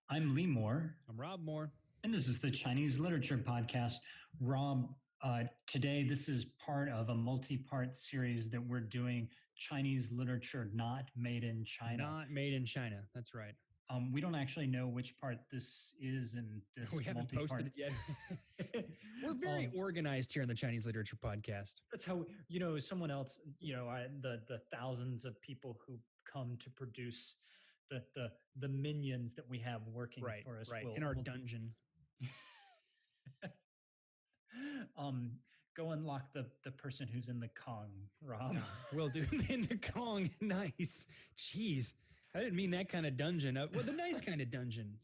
I'm Lee Moore, I'm Rob Moore. and this is the Chinese Literature Podcast. Rob, today this is part of a multi part series that we're doing Chinese literature not made in China. Not made in China. That's right. We don't actually know which part this is in this We haven't multi part. posted it yet. We're very organized here on the Chinese Literature Podcast. That's how, someone else, the thousands of people who come to produce the minions that we have working for us. Right. In our dungeon. Go unlock the person who's in the Kong, Rob. Yeah, will do. In the Kong. Nice. Jeez. I didn't mean that kind of dungeon. Well, the nice kind of dungeon,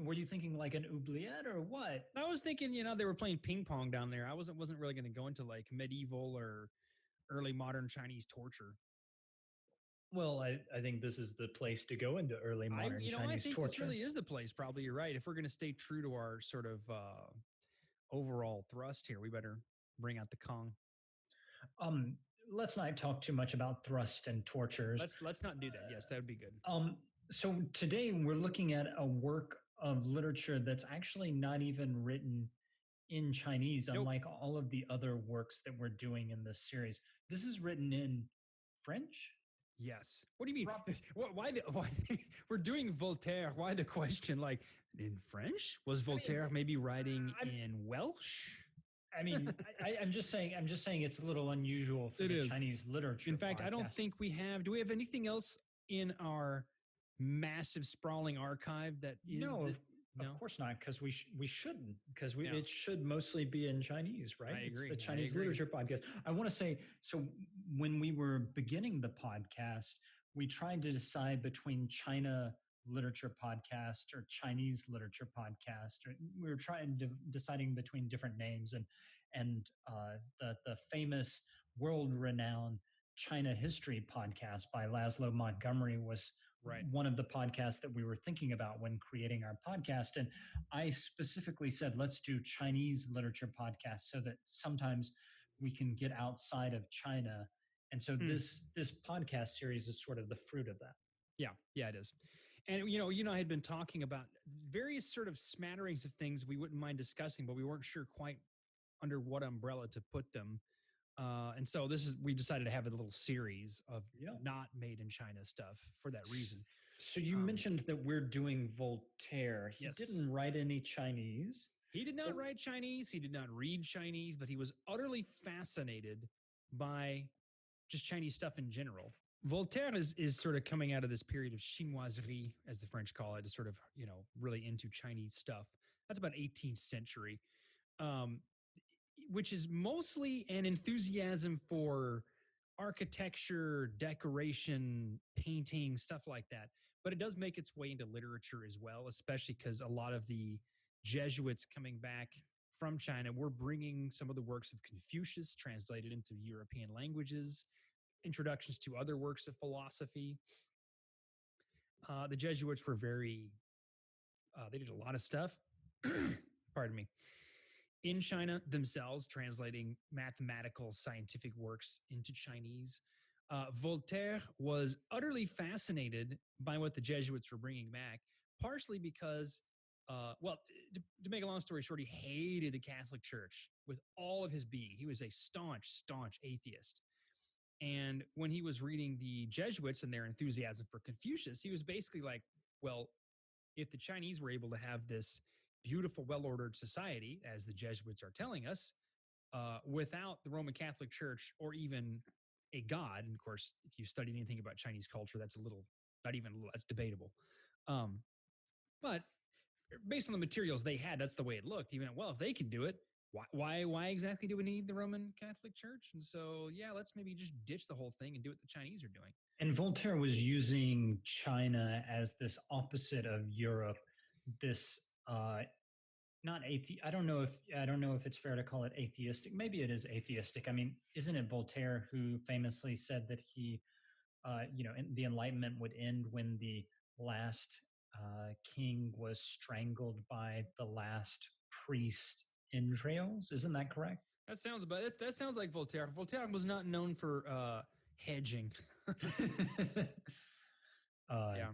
Were you thinking like an oubliette or what? I was thinking, they were playing ping pong down there. I wasn't really going to go into like medieval or early modern Chinese torture. Well, I think this is the place to go into early modern Chinese torture. I think this really is the place. Probably you're right. If we're going to stay true to our sort of overall thrust here, we better bring out the Kong. Let's not talk too much about thrust and tortures. Let's not do that. Yes, that would be good. So today we're looking at a work of literature that's actually not even written in Chinese, unlike all of the other works that we're doing in this series. This is written in French? Yes. What do you mean? Why we're doing Voltaire? Why the question? Like in French? Was Voltaire maybe writing in Welsh? I mean, I'm just saying it's a little unusual for the Chinese literature. In fact, podcast. I don't think we have. Do we have anything else in our massive sprawling archive that is? No, of course not, because we shouldn't, because it should mostly be in Chinese, right? I agree. It's the Chinese Literature Podcast. I want to say, so when we were beginning the podcast, we tried to decide between China Literature Podcast or Chinese Literature Podcast. Or we were deciding between different names, and the famous world-renowned China History Podcast by Laszlo Montgomery was one of the podcasts that we were thinking about when creating our podcast. And I specifically said, let's do Chinese Literature Podcast so that sometimes we can get outside of China. And so this podcast series is sort of the fruit of that. Yeah, it is. And, I had been talking about various sort of smatterings of things we wouldn't mind discussing, but we weren't sure quite under what umbrella to put them. And so we decided to have a little series of not made in China stuff for that reason. So you mentioned that we're doing Voltaire. He didn't write any Chinese. He did not write Chinese. He did not read Chinese, but he was utterly fascinated by just Chinese stuff in general. Voltaire is sort of coming out of this period of chinoiserie, as the French call it, is sort of, really into Chinese stuff. That's about 18th century. Which is mostly an enthusiasm for architecture, decoration, painting, stuff like that. But it does make its way into literature as well, especially because a lot of the Jesuits coming back from China were bringing some of the works of Confucius translated into European languages, introductions to other works of philosophy. The Jesuits were they did a lot of stuff. Pardon me. In China themselves, translating mathematical, scientific works into Chinese. Voltaire was utterly fascinated by what the Jesuits were bringing back, partially because, to make a long story short, he hated the Catholic Church with all of his being. He was a staunch atheist. And when he was reading the Jesuits and their enthusiasm for Confucius, he was basically like, well, if the Chinese were able to have this beautiful, well-ordered society, as the Jesuits are telling us, without the Roman Catholic Church or even a god. And of course, if you studied anything about Chinese culture, that's that's debatable. But based on the materials they had, that's the way it looked. He went, well, if they can do it, why exactly do we need the Roman Catholic Church? And so, let's maybe just ditch the whole thing and do what the Chinese are doing. And Voltaire was using China as this opposite of Europe, this I don't know if it's fair to call it atheistic. Maybe it is atheistic. I mean, isn't it Voltaire who famously said that he, the Enlightenment would end when the last king was strangled by the last priest entrails? Isn't that correct? That sounds like Voltaire. Voltaire was not known for hedging. Yeah.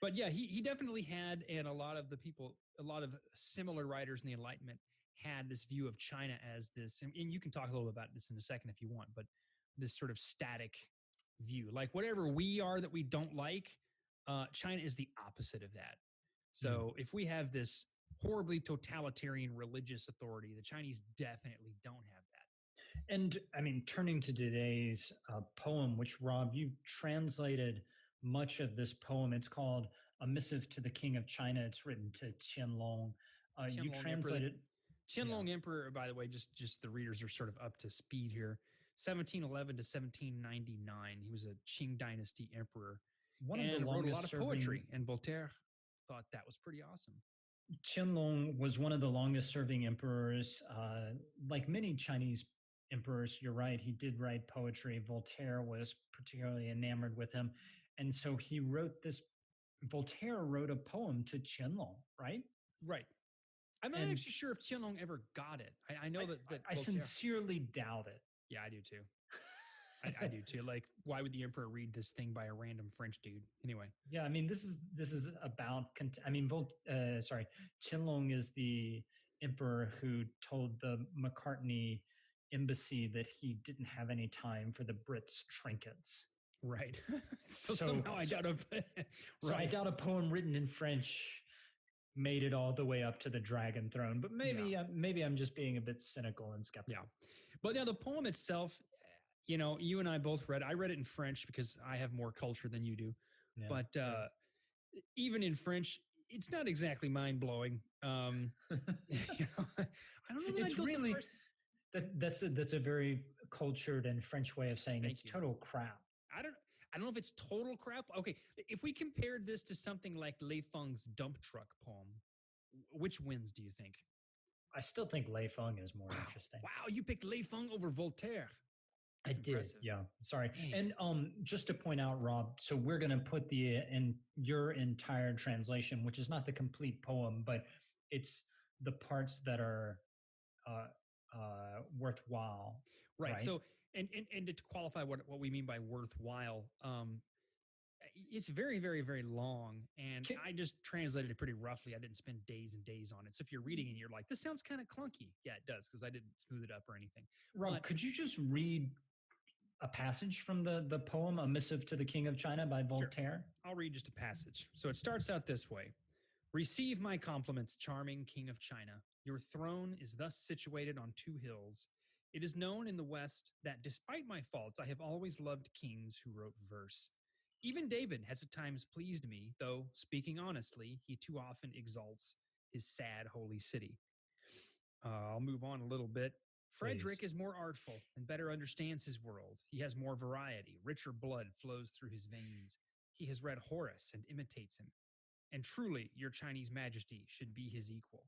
But yeah, he definitely had, and a lot of the people, a lot of similar writers in the Enlightenment had this view of China as this, and you can talk a little bit about this in a second if you want, but this sort of static view, like whatever we are that we don't like, China is the opposite of that. Mm. So if we have this horribly totalitarian religious authority, the Chinese definitely don't have that. And I mean, turning to today's poem, which Rob, you translated much of this poem. It's called A Missive to the King of China. It's written to Qianlong. You Qianlong Emperor, translated, yeah. Qianlong Emperor, by the way, just the readers are sort of up to speed here. 1711 to 1799, he was a Qing dynasty emperor One of the and wrote a lot longest of serving, poetry. And Voltaire thought that was pretty awesome. Qianlong was one of the longest serving emperors. Like many Chinese emperors, you're right, he did write poetry. Voltaire was particularly enamored with him. And so he wrote this, Voltaire wrote a poem to Qianlong, right? Right. I'm not And actually sure if Qianlong ever got it. I know that I Voltaire, sincerely doubt it. yeah, I do too. I do too. Like, why would the emperor read this thing by a random French dude? Anyway. Yeah, I mean, this is about. I mean, sorry, Qianlong is the emperor who told the McCartney embassy that he didn't have any time for the Brits' trinkets. Right. So somehow I doubt right. So I doubt a poem written in French made it all the way up to the dragon throne. But maybe I'm just being a bit cynical and skeptical. Yeah. But now the poem itself, you know, you and I both read. I read it in French because I have more culture than you do. Yeah, but even in French, it's not exactly mind blowing. You know, I don't know. That it's really that's a very cultured and French way of saying it's total crap. I don't know if it's total crap. Okay, if we compared this to something like Lei Feng's dump truck poem, which wins, do you think? I still think Lei Feng is more interesting. Wow, you picked Lei Feng over Voltaire. That's impressive. Yeah. Sorry. Man. And just to point out, Rob, so we're going to put your entire translation, which is not the complete poem, but it's the parts that are worthwhile. Right. So, and to qualify what we mean by worthwhile, it's very, very, very long, and I just translated it pretty roughly. I didn't spend days and days on it. So if you're reading and you're like, this sounds kind of clunky, yeah, it does, because I didn't smooth it up or anything. Rob, could you just read a passage from the poem A Missive to the King of China by Voltaire? Sure. I'll read just a passage. So it starts out this way. Receive my compliments, charming King of China. Your throne is thus situated on two hills. It is known in the West that despite my faults, I have always loved kings who wrote verse. Even David has at times pleased me, though, speaking honestly, he too often exalts his sad holy city. I'll move on a little bit. Frederick is more artful and better understands his world. He has more variety. Richer blood flows through his veins. He has read Horace and imitates him. And truly, your Chinese majesty should be his equal.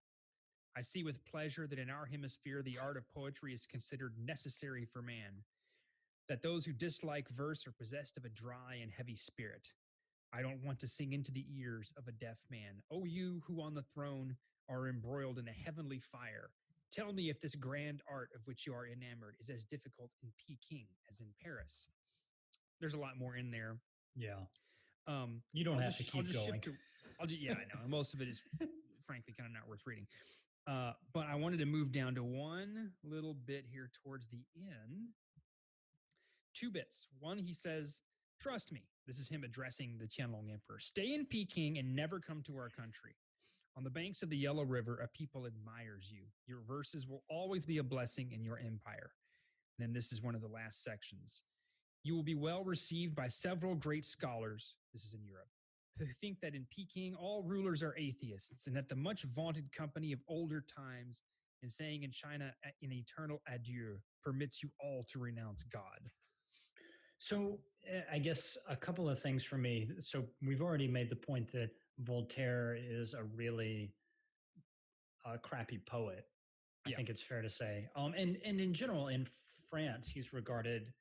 I see with pleasure that in our hemisphere, the art of poetry is considered necessary for man, that those who dislike verse are possessed of a dry and heavy spirit. I don't want to sing into the ears of a deaf man. O you who on the throne are embroiled in a heavenly fire, tell me if this grand art of which you are enamored is as difficult in Peking as in Paris. There's a lot more in there. Yeah. You don't have to keep going. Yeah, I know. And most of it is, frankly, kind of not worth reading. But I wanted to move down to one little bit here towards the end. 2 bits. One, he says, trust me. This is him addressing the Qianlong Emperor. Stay in Peking and never come to our country. On the banks of the Yellow River, a people admires you. Your verses will always be a blessing in your empire. And then this is one of the last sections. You will be well received by several great scholars, this is in Europe, who think that in Peking all rulers are atheists, and that the much vaunted company of older times and saying in China an eternal adieu permits you all to renounce God. So I guess a couple of things for me. So we've already made the point that Voltaire is a really crappy poet. I think it's fair to say. And in general, in France, he's regarded,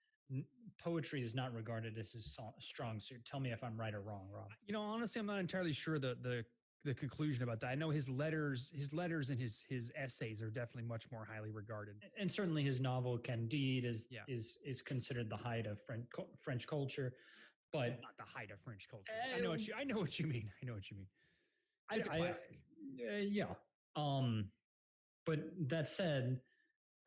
poetry is not regarded as his strong suit. Tell me if I'm right or wrong, Rob. You know, honestly, I'm not entirely sure the conclusion about that. I know his letters and his essays are definitely much more highly regarded. And certainly his novel Candide is considered the height of French culture. but not the height of French culture. I know what you mean. I know what you mean. It's a classic. Yeah. But that said,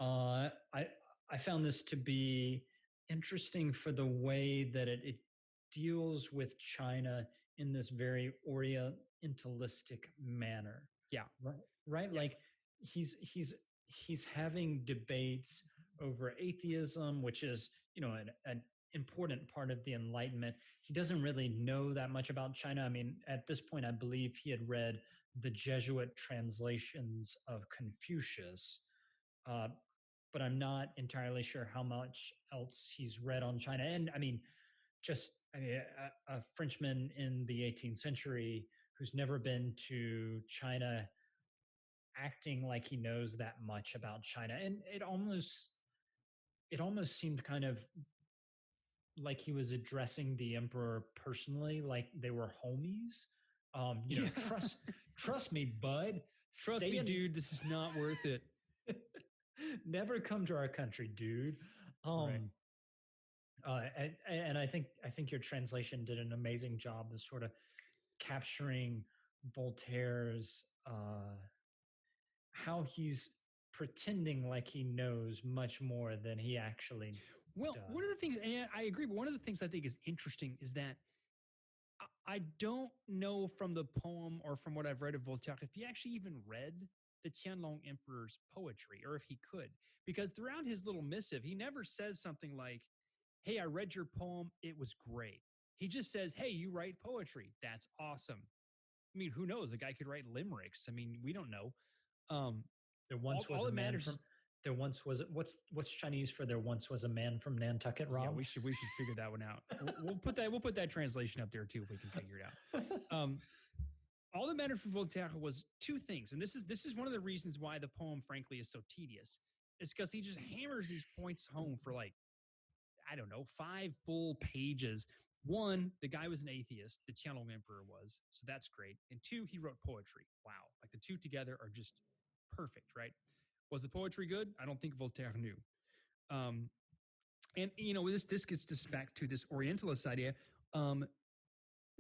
uh, I I found this to be interesting for the way that it deals with China in this very orientalistic manner. Yeah. Right. Right. Yeah. Like he's having debates over atheism, which is, an important part of the Enlightenment. He doesn't really know that much about China. I mean, at this point, I believe he had read the Jesuit translations of Confucius, uh, but I'm not entirely sure how much else he's read on China. And I mean, a Frenchman in the 18th century who's never been to China acting like he knows that much about China. And it almost seemed kind of like he was addressing the emperor personally, like they were homies. Yeah. Trust me, bud. Trust me, dude. This is not worth it. Never come to our country, dude. Right. And I think your translation did an amazing job of sort of capturing Voltaire's how he's pretending like he knows much more than he actually Well, does. one of the things, and I agree, but one of the things I think is interesting is that I don't know from the poem or from what I've read of Voltaire if he actually even read the Qianlong Emperor's poetry, or if he could, because throughout his little missive, he never says something like, "Hey, I read your poem. It was great." He just says, "Hey, you write poetry. That's awesome." I mean, who knows? The guy could write limericks. I mean, we don't know. Um, There once was all a that man matters from. is, There once was what's Chinese for there once was a man from Nantucket, yeah, Rob? we should figure that one out. We'll put that translation up there too if we can figure it out. All that mattered for Voltaire was two things, and this is one of the reasons why the poem, frankly, is so tedious. It's because he just hammers these points home for like, I don't know, 5 full pages. One, the guy was an atheist, the Qianlong Emperor was, so that's great. And two, he wrote poetry. Wow, like the two together are just perfect, right? Was the poetry good? I don't think Voltaire knew. Um, and this gets us back to this Orientalist idea. Um,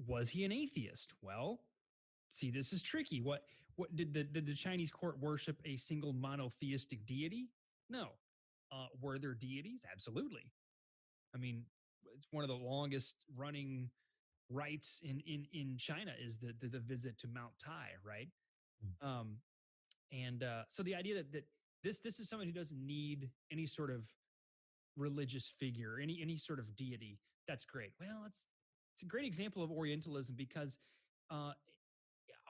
was he an atheist? Well, see, this is tricky. What did the Chinese court worship a single monotheistic deity? No. Were there deities? Absolutely. I mean, it's one of the longest running rites in China is the visit to Mount Tai, right? Um, and so the idea that this is someone who doesn't need any sort of religious figure, any sort of deity. That's great. Well, it's a great example of Orientalism because uh,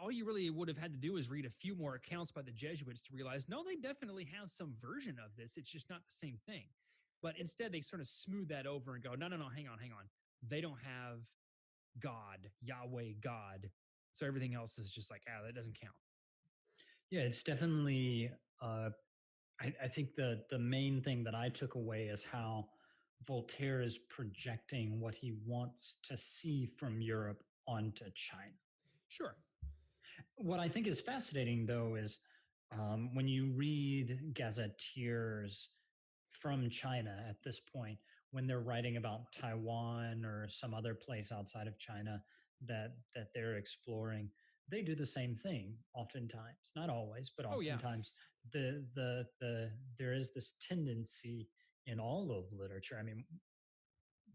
all you really would have had to do is read a few more accounts by the Jesuits to realize, no, they definitely have some version of this. It's just not the same thing. But instead, they sort of smooth that over and go, no, hang on. They don't have God, Yahweh, God. So everything else is just like, that doesn't count. Yeah, it's definitely. I think the main thing that I took away is how Voltaire is projecting what he wants to see from Europe onto China. Sure. What I think is fascinating, though, is when you read gazetteers from China at this point, when they're writing about Taiwan or some other place outside of China that they're exploring, they do the same thing. Oftentimes, not always, but Oh, yeah. oftentimes, the there is this tendency in all of literature. I mean,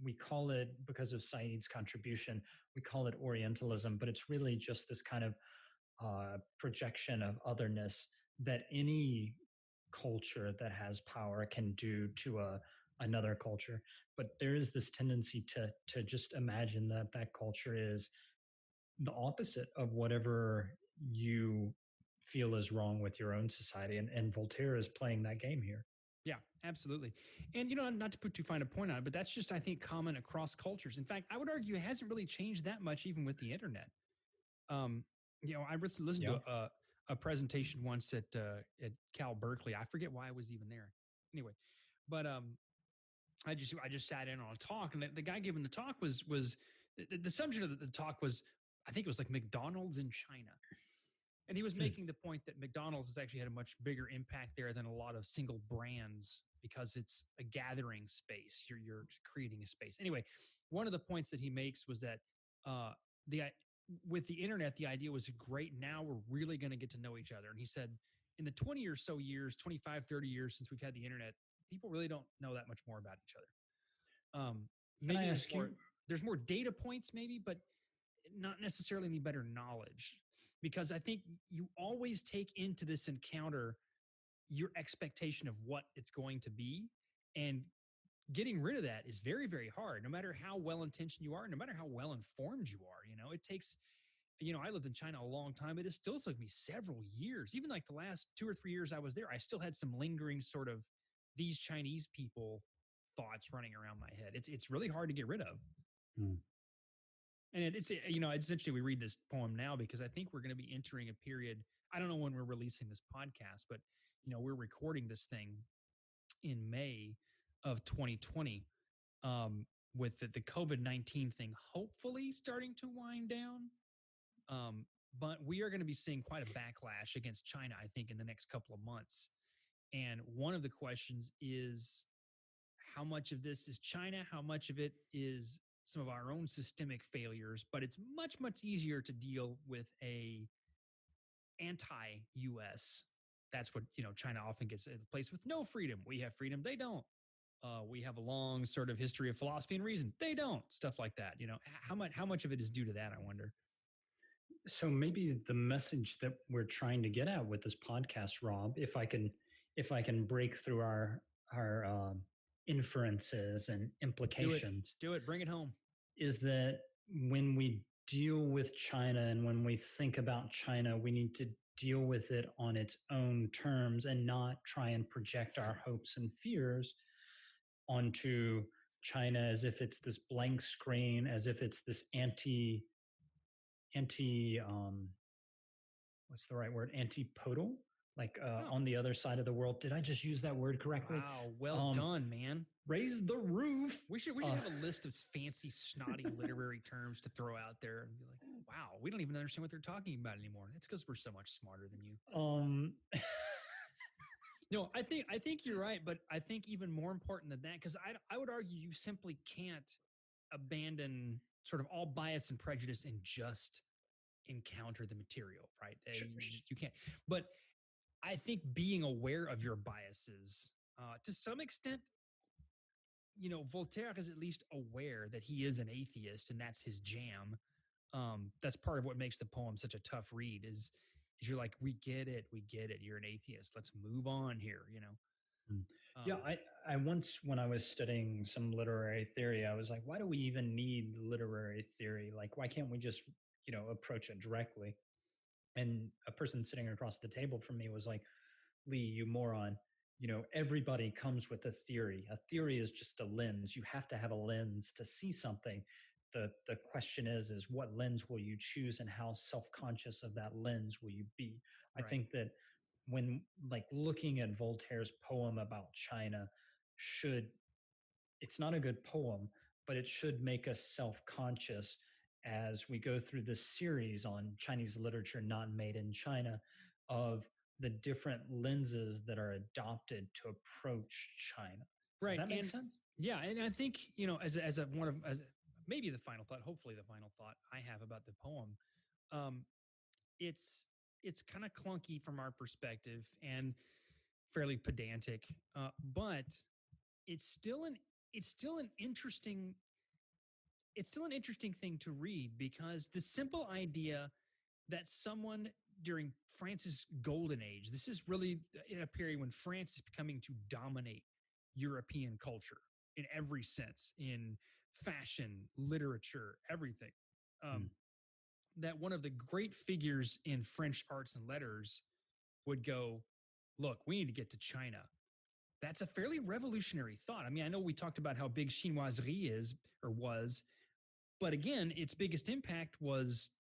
we call it, because of Said's contribution, we call it Orientalism, but it's really just this kind of projection of otherness that any culture that has power can do to another culture. But there is this tendency to just imagine that that culture is the opposite of whatever you feel is wrong with your own society. And Voltaire is playing that game here. Yeah, absolutely. And, not to put too fine a point on it, but that's just, I think, common across cultures. In fact, I would argue it hasn't really changed that much even with the internet. I listened to a presentation once at Cal Berkeley. I forget why I was even there. Anyway, but I just sat in on a talk, and the guy giving the talk was the subject of the talk was, I think it was like McDonald's in China. And he was making the point that McDonald's has actually had a much bigger impact there than a lot of single brands because it's a gathering space. You're creating a space. Anyway, one of the points that he makes was that the with the internet, the idea was great. Now we're really going to get to know each other. And he said, in the 20 or so years, 25, 30 years since we've had the internet, people really don't know that much more about each other. Can I Maybe ask you? there's more data points, maybe, but not necessarily any better knowledge. Because I think you always take into this encounter your expectation of what it's going to be. And getting rid of that is very, very hard, no matter how well intentioned you are, no matter how well informed you are. It takes, I lived in China a long time, but it still took me several years. Even like the last 2 or 3 years I was there, I still had some lingering sort of these Chinese people thoughts running around my head. It's really hard to get rid of. Hmm. And it's essentially we read this poem now because I think we're going to be entering a period. I don't know when we're releasing this podcast, but we're recording this thing in May of 2020, with the COVID-19 thing hopefully starting to wind down. But we are going to be seeing quite a backlash against China, I think, in the next couple of months. And one of the questions is, how much of this is China? How much of it is some of our own systemic failures? But it's much, much easier to deal with a anti-US. That's what, China often gets a place with no freedom. We have freedom. They don't. We have a long sort of history of philosophy and reason. They don't. Stuff like that. How much of it is due to that, I wonder. So maybe the message that we're trying to get at with this podcast, Rob, if I can break through our inferences and implications, do it, bring it home, is that when we deal with China and when we think about China, we need to deal with it on its own terms and not try and project our hopes and fears onto China as if it's this blank screen, as if it's this anti what's the right word, antipodal, like on the other side of the world. Did I just use that word correctly? Wow, well done, man. Raise the roof. We should have a list of fancy, snotty literary terms to throw out there and be like, wow, we don't even understand what they're talking about anymore. It's because we're so much smarter than you. No, I think you're right, but I think even more important than that, because I would argue you simply can't abandon sort of all bias and prejudice and just encounter the material, right? Sure. You can't. But I think being aware of your biases, to some extent, Voltaire is at least aware that he is an atheist and that's his jam. That's part of what makes the poem such a tough read is you're like, we get it. You're an atheist. Let's move on here, Yeah, I once, when I was studying some literary theory, I was like, why do we even need literary theory? Like, why can't we just, approach it directly? And a person sitting across the table from me was like, Lee, you moron. Everybody comes with a theory. A theory is just a lens. You have to have a lens to see something. The question is what lens will you choose and how self-conscious of that lens will you be? Right. I think that when like looking at Voltaire's poem about China it's not a good poem, but it should make us self-conscious as we go through this series on Chinese literature not made in China of the different lenses that are adopted to approach China. Right. Does that make sense? Yeah, and I think as maybe the final thought, hopefully the final thought I have about the poem, it's kind of clunky from our perspective and fairly pedantic, but it's still an interesting thing to read because the simple idea that someone during France's golden age, this is really in a period when France is becoming to dominate European culture in every sense, in fashion, literature, everything. That one of the great figures in French arts and letters would go, look, we need to get to China. That's a fairly revolutionary thought. I mean, I know we talked about how big chinoiserie is or was, but again, its biggest impact was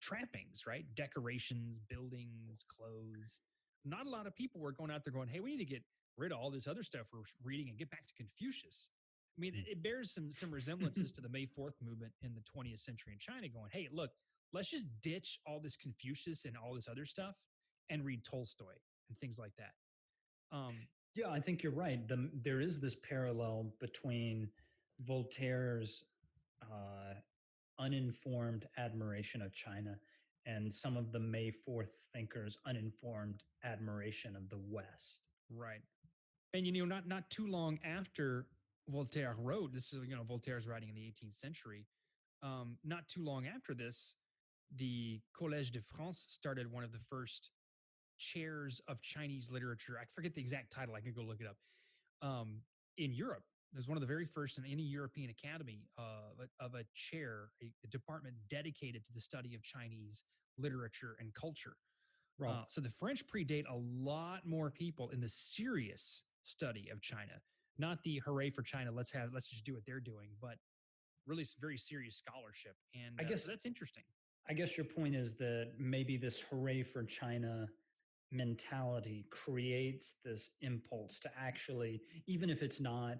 trappings, right? Decorations, buildings, clothes. Not a lot of people were going out there going, hey, we need to get rid of all this other stuff we're reading and get back to Confucius. I mean, it bears some resemblances to the May 4th movement in the 20th century in China going, hey, look, let's just ditch all this Confucius and all this other stuff and read Tolstoy and things like that. Yeah, I think you're right. There is this parallel between Voltaire's uh, uninformed admiration of China, and some of the May 4th thinkers' uninformed admiration of the West. Right. And not too long after Voltaire wrote this, is Voltaire's writing in the 18th century. Not too long after this, the Collège de France started one of the first chairs of Chinese literature. I forget the exact title. I could go look it up. In Europe, it was one of the very first in any European academy of a chair, a department dedicated to the study of Chinese literature and culture. Right. So the French predate a lot more people in the serious study of China, not the hooray for China. Let's just do what they're doing, but really very serious scholarship. And I guess so that's interesting. I guess your point is that maybe this hooray for China mentality creates this impulse to actually, even if it's not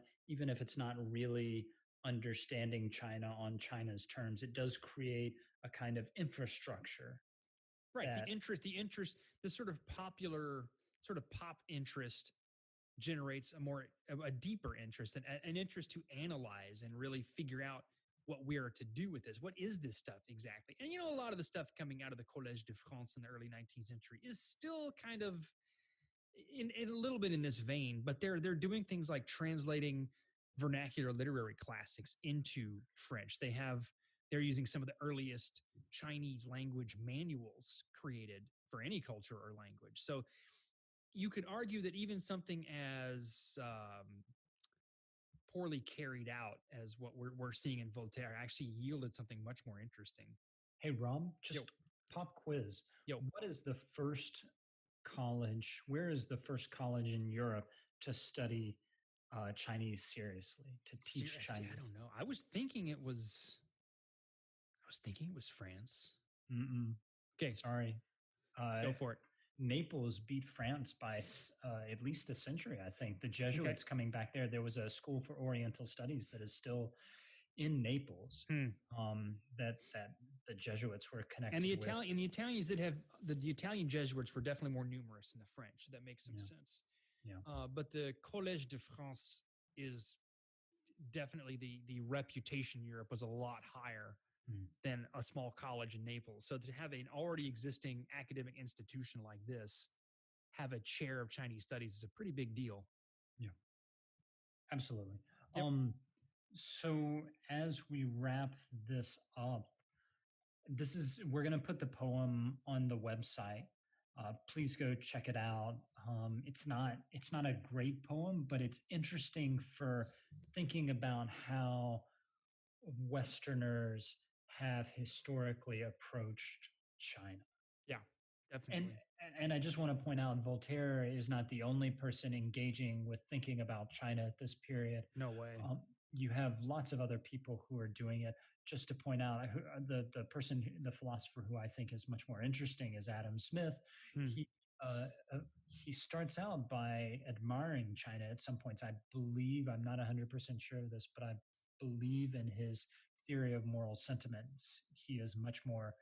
really understanding China on China's terms, it does create a kind of infrastructure Right. that This sort of popular, sort of pop interest generates a deeper interest and an interest to analyze and really figure out what we are to do with this. What is this stuff exactly? And a lot of the stuff coming out of the Collège de France in the early 19th century is still kind of in a little bit in this vein, but they're doing things like translating vernacular literary classics into French. They're using some of the earliest Chinese language manuals created for any culture or language. So you could argue that even something as poorly carried out as what we're seeing in Voltaire actually yielded something much more interesting. Hey, Rob, Yo, just pop quiz. yo, What is the first college? Where is the first college in Europe to study Chinese seriously, to teach seriously, I Chinese? don't know. I was thinking it was France. Mm-mm. Okay, Sorry. go for it. Naples beat France by at least a century, I think. The Okay. Jesuits coming back there. There was a school for Oriental Studies that is still in Naples. Hmm. That the Jesuits were And connected with. The Italians that have the Italian Jesuits were definitely more numerous than the French. So that makes some Yeah, sense. yeah. But the Collège de France is definitely the reputation in Europe was a lot higher Mm, than a small college in Naples. So to have an already existing academic institution like this have a chair of Chinese studies is a pretty big deal. yeah, absolutely. Yep. So as we wrap this up, we're going to put the poem on the website. Please go check it out. It's not a great poem, but it's interesting for thinking about how Westerners have historically approached China. Yeah, And definitely. and I just want to point out Voltaire is not the only person engaging with thinking about China at this period. No way. You have lots of other people who are doing it. Just to point out, the philosopher who I think is much more interesting is Adam Smith. Hmm. He uh, he starts out by admiring China at some points. I believe, I'm not 100% sure of this, but I believe in his theory of moral sentiments. He is much more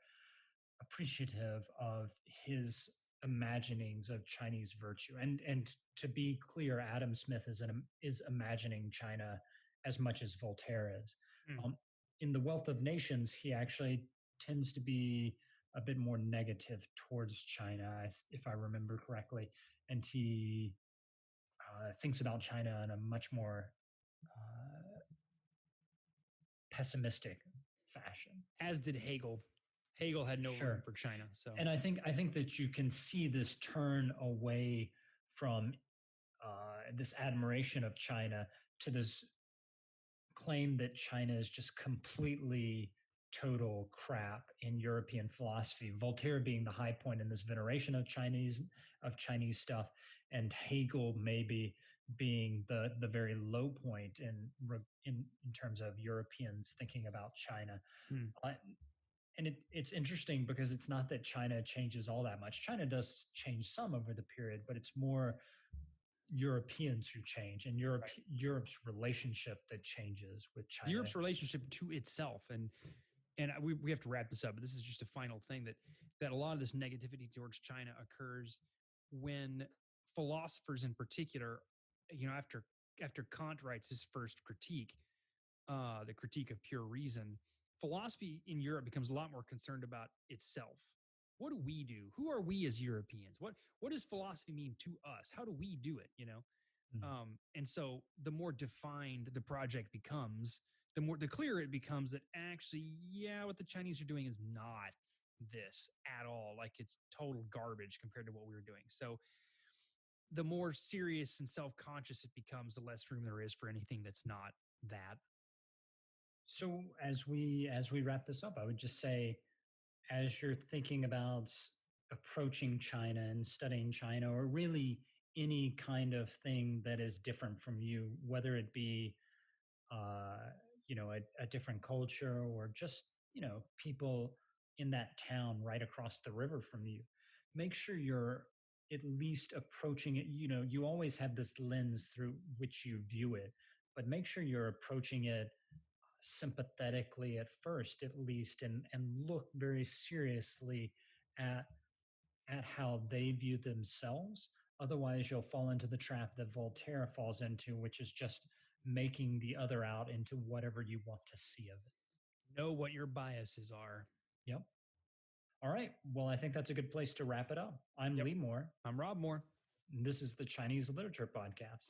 appreciative of his imaginings of Chinese virtue. And to be clear, Adam Smith is imagining China as much as Voltaire is. Hmm. Um, in The Wealth of Nations, he actually tends to be a bit more negative towards China, if I remember correctly, and he thinks about China in a much more pessimistic fashion. As did Hegel. Hegel had no room Sure. for China. So And I think that you can see this turn away from this admiration of China to this claim that China is just completely total crap in European philosophy. Voltaire being the high point in this veneration of Chinese stuff, and Hegel maybe being the very low point in terms of Europeans thinking about China. hmm. Uh, and it's interesting because it's not that China changes all that much. China does change some over the period, but it's more Europeans who change and Right. Europe's relationship that changes with China. Europe's relationship to itself, and we have to wrap this up, but this is just a final thing that a lot of this negativity towards China occurs when philosophers in particular, after Kant writes his first critique, the critique of pure reason, philosophy in Europe becomes a lot more concerned about itself. What do we do? Who are we as Europeans? What does philosophy mean to us? How do we do it? Mm. And so the more defined the project becomes, the clearer it becomes that actually, yeah, what the Chinese are doing is not this at all. Like it's total garbage compared to what we were doing. So the more serious and self-conscious it becomes, the less room there is for anything that's not that. So as we wrap this up, I would just say, as you're thinking about approaching China and studying China, or really any kind of thing that is different from you, whether it be uh, a different culture or just people in that town right across the river from you, make sure you're at least approaching it. You always have this lens through which you view it, but make sure you're approaching it sympathetically at first, at least, and look very seriously at how they view themselves. Otherwise, you'll fall into the trap that Voltaire falls into, which is just making the other out into whatever you want to see of it. Know what your biases are. Yep. All right. Well, I think that's a good place to wrap it up. I'm Yep. Lee Moore. I'm Rob Moore. And this is the Chinese Literature Podcast.